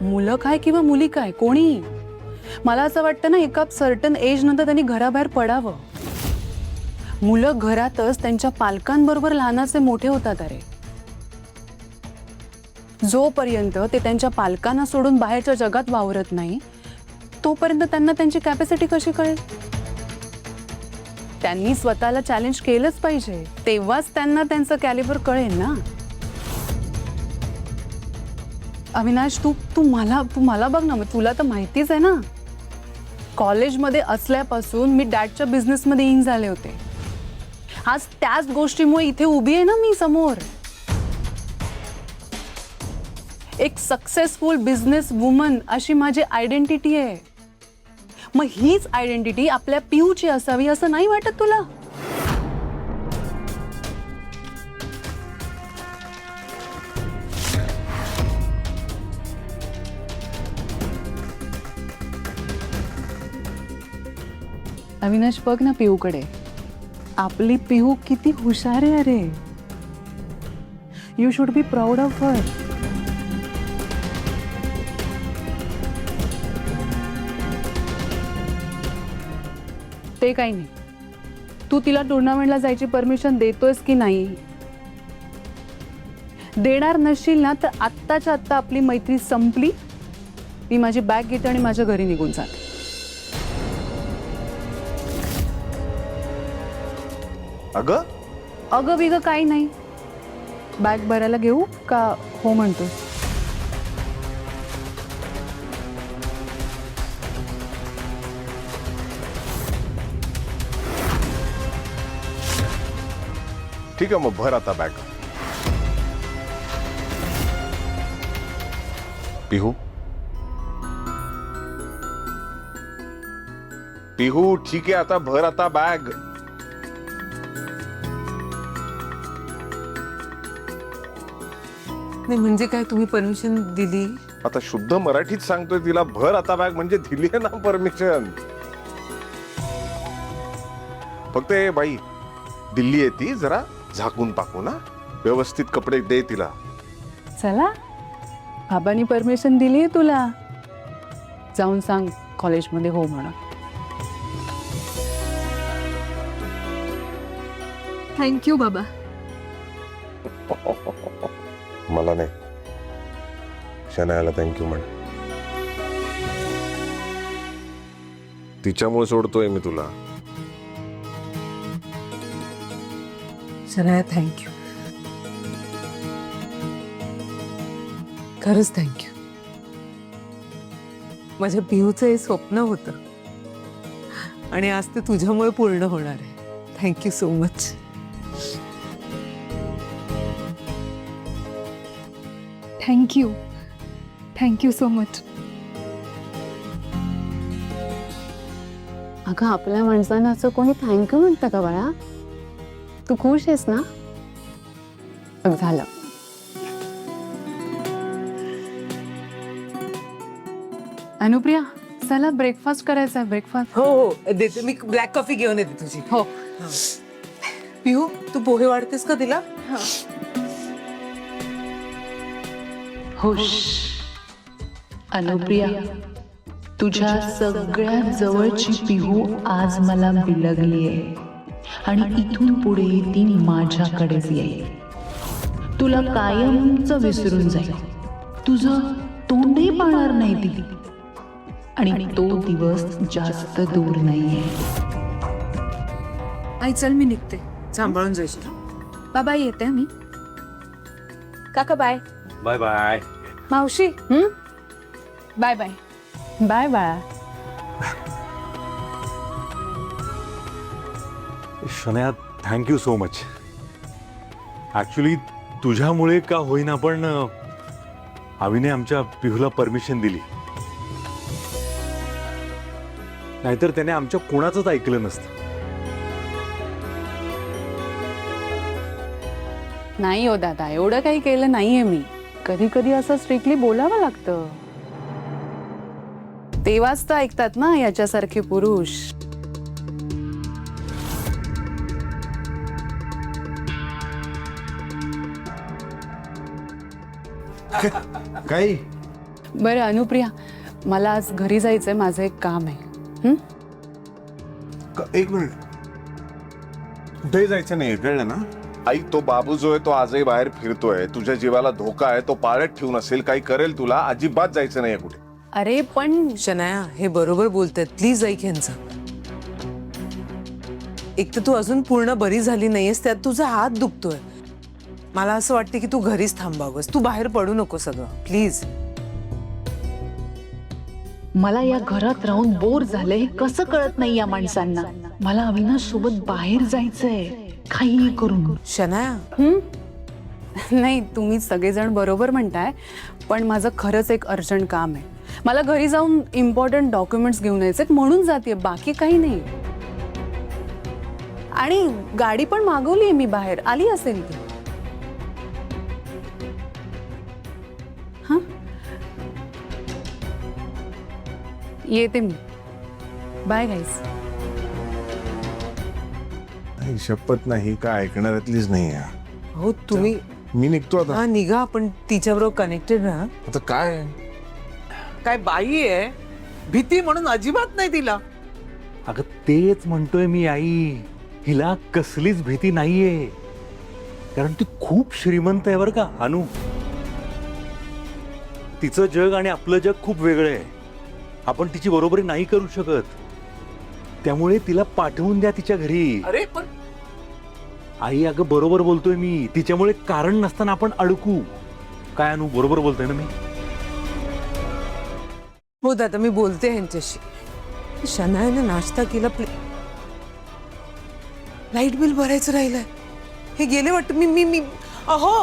मुलं काय किंवा मुली काय कोणी, मला असं वाटतं ना एका सर्टन एज नंतर त्यांनी घराबाहेर पडावं. मुलं घरातच त्यांच्या पालकांबरोबर लहानाचे मोठे होतात. अरे जोपर्यंत ते त्यांच्या पालकांना सोडून बाहेरच्या जगात वावरत नाही तोपर्यंत त्यांना त्यांची कॅपॅसिटी कशी कळेल. त्यांनी स्वतःला चॅलेंज केलंच पाहिजे, तेव्हाच त्यांना त्यांचं कॅलिबर कळेल ना. अविनाश, तू मला बघ ना, तुला तर माहितीच आहे ना, कॉलेजमध्ये असल्यापासून मी डॅडच्या बिझनेसमध्ये इन झाले होते. आज त्याच गोष्टीमुळे इथे उभी आहे ना मी समोर. एक सक्सेसफुल बिझनेस वुमन अशी माझी आयडेंटिटी आहे. मग हीच आयडेंटिटी आपल्या पिऊची असावी असं नाही वाटत तुला? अविनाश, बघ ना पिऊकडे. आपली पिऊ किती हुशार आहे. अरे you should be proud of her. ते काही नाही, तू तिला टुर्नामेंटला जायची परमिशन देतोयस की नाही? देणार नसशील ना तर आत्ताच्या आत्ता आपली मैत्री संपली. मी माझी बॅग घेते आणि माझ्या घरी निघून जाते. अगं अगं बिगं काही नाही. बॅग भरायला घेऊ का हो म्हणतो? ठीक आहे, मग भर आता बॅग. पिहू पिहू ठीक आहे, आता भर आता बॅग. नाही म्हणजे काय, तुम्ही परमिशन दिली? आता शुद्ध मराठीत सांगतोय तिला, भर आता बॅग म्हणजे दिली आहे ना परमिशन. फक्त ए बाई, दिल्ली आहे ती, जरा झाकून टाकू ना, व्यवस्थित कपडे दे तिला. चला, बाबांनी परमिशन दिली आहे तुला, जाऊन सांग कॉलेजमध्ये हो म्हणा. थँक्यू बाबा. मला नाही, शनायाला थँक्यू म्हण. तिच्यामुळे सोडतोय मी तुला. शनाया थँक्यू, खरंच थँक्यू. माझ्या पिऊचं हे स्वप्न होतं आणि आज ते तुझ्यामुळे पूर्ण होणार आहे. Thank you so much. Thank you so much. अगं, आपल्या माणसांना असं कोणी थँक्यू म्हणतं का बाळा? तू खुश आहेस ना? बघ झालं. अनुप्रिया, चला ब्रेकफास्ट करायचा आहे. ब्रेकफास्ट हो हो देते मी. ब्लॅक कॉफी घेऊन येते तुझी. हो. पिहू, तू पोहे वाढतेस का तिला? हुश अनुप्रिया, तुझ्या सगळ्यात जवळची पिहू आज मला बिलगलीये आणि इथून पुढे ती माझ्याकडेच येईल. तुला कायमच विसरून जाईल. तुझं तोंडही पाहणार नाही ती आणि तो दिवस जास्त दूर नाहीये. आई चल, मी निघते. सांभाळून जायची. बाबा येते मी. काका बाय. Bye bye. मावशी बाय बाय. बाय बाळा. Shanaya, thank you so much. Actually तुझ्यामुळे का होईना पण आवीने आमच्या पिहूला परमिशन दिली, नाहीतर त्याने आमच्या कोणाचंच ऐकलं नसतं. नाही हो दादा, एवढं काही केलं नाहीये मी. कधी कधी असं स्ट्रिक्टली बोलावं लागतं, तेव्हाच तर ऐकतात ना याच्यासारखे पुरुष. काही बरं अनुप्रिया, मला आज घरी जायचंय, माझं एक काम आहे. एक मिनिट, कुठेही जायचं नाही कळलं ना. आई, तो बाबू जो आहे तो आजही बाहेर फिरतोय, तुझ्या जीवाला धोका आहे, तो पाळत ठेवून असेल, काही करेल तुला, अजिबात जायचं नाही कुठे. अरे पण शनाया, हे बरोबर बोलतात, प्लीज ऐक यांचं. एक तर तू अजून पूर्ण बरी झाली नाहीयेस, त्यात तुझा हात दुखतोय. मला असं वाटतं की तू घरीच थांबावंस, तू बाहेर पडू नको सगळं, प्लीज. मला या घरात राहून बोर झालंय हे कसं कळत नाही या माणसांना. मला अविनाश सोबत बाहेर जायचंय, काही करून. शनाया, नाही, तुम्ही सगळेजण बरोबर म्हणताय, पण माझं खरंच एक अर्जंट काम आहे. मला घरी जाऊन इम्पॉर्टंट डॉक्युमेंट्स घेऊन यायचे म्हणून जाते, बाकी काही नाही. आणि गाडी पण मागवली आहे मी, बाहेर आली असेल ती. हा, येते मी. बाय गाईस. शपथ नाही का ऐकणाऱ्यातलीच नाही आहे. हो तुम्ही मी निघतो आता. हा निघा, आपण तिच्याबरोबर कनेक्टेड राहा. आता काय काय बाई आहे, भीती म्हणून अजिबात नाही तिला. अगं तेच म्हणतोय मी आई, हिला कसलीच भीती नाहीये, कारण ती खूप श्रीमंत आहे बरं का अनु. तिचं जग आणि आपलं जग खूप वेगळं आहे. आपण तिची बरोबरी नाही करू शकत, त्यामुळे तिला पाठवून द्या तिच्या घरी. अरे पण आई अगं बरोबर बोलतोय मी, तिच्यामुळे कारण नसताना आपण अडकू. काय अनु, बरोबर बोलतोय ना मी? हो दादा, मी बोलते ह्यांच्याशी. शनायाने नाश्ता केला, लाईट बिल भरायचं राहिलंय, हे गेले वाटतं. मी मी मी अहो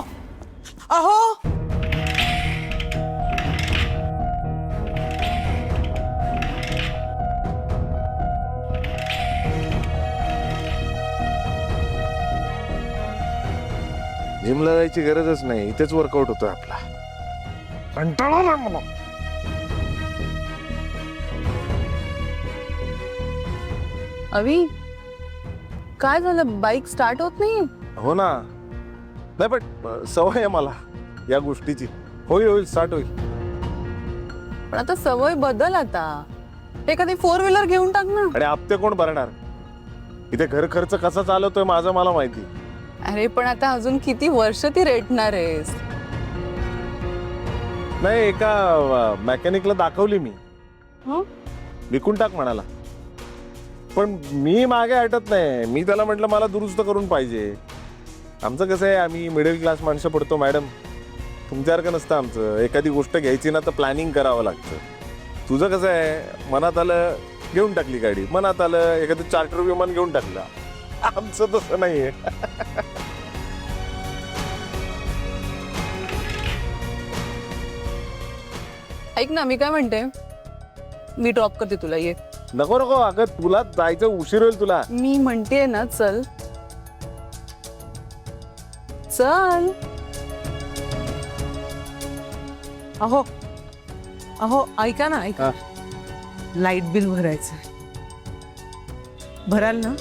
अहो जिमला जायची गरजच नाही, इथेच वर्कआउट होतोय आपला. कंटाळा आलाय मला. अवी, काय झालं? बाईक स्टार्ट होत नाही? हो ना, नाही पण सवय आहे मला या गोष्टीची. होईल होईल, स्टार्ट होईल. पण आता सवय बदल. आता एखादी 4 व्हीलर घेऊन टाक ना. आणि हप्ते कोण भरणार? इथे घर खर्च कसा चालवतोय माझं मला माहिती. अरे पण आता अजून किती वर्ष ती रेटणार आहेस? नाही, एका मेकॅनिकला दाखवली मी, हं? विकून टाक म्हणाला, पण मी मागे हटत नाही. मी त्याला म्हटलं मला दुरुस्त करून पाहिजे. आमचं कसं आहे, आम्ही मिडल क्लास माणसं पडतो मॅडम, तुमच्यासारखं नसतं आमचं. एखादी गोष्ट घ्यायची ना तर प्लॅनिंग करावं लागतं. तुझं कसं आहे, मनात आलं घेऊन टाकली गाडी, मनात आलं एखादं चार्टर विमान घेऊन टाकला. आमचं तसं नाहीये. ऐक ना, मी काय म्हणते, मी ड्रॉप करते तुला, ये. नको नको, अगं तुला जायचं उशीर होईल तुला. मी म्हणते ना, चल चल. अहो अहो ऐका ना, ऐका. लाईट बिल भरायचं, भराल ना?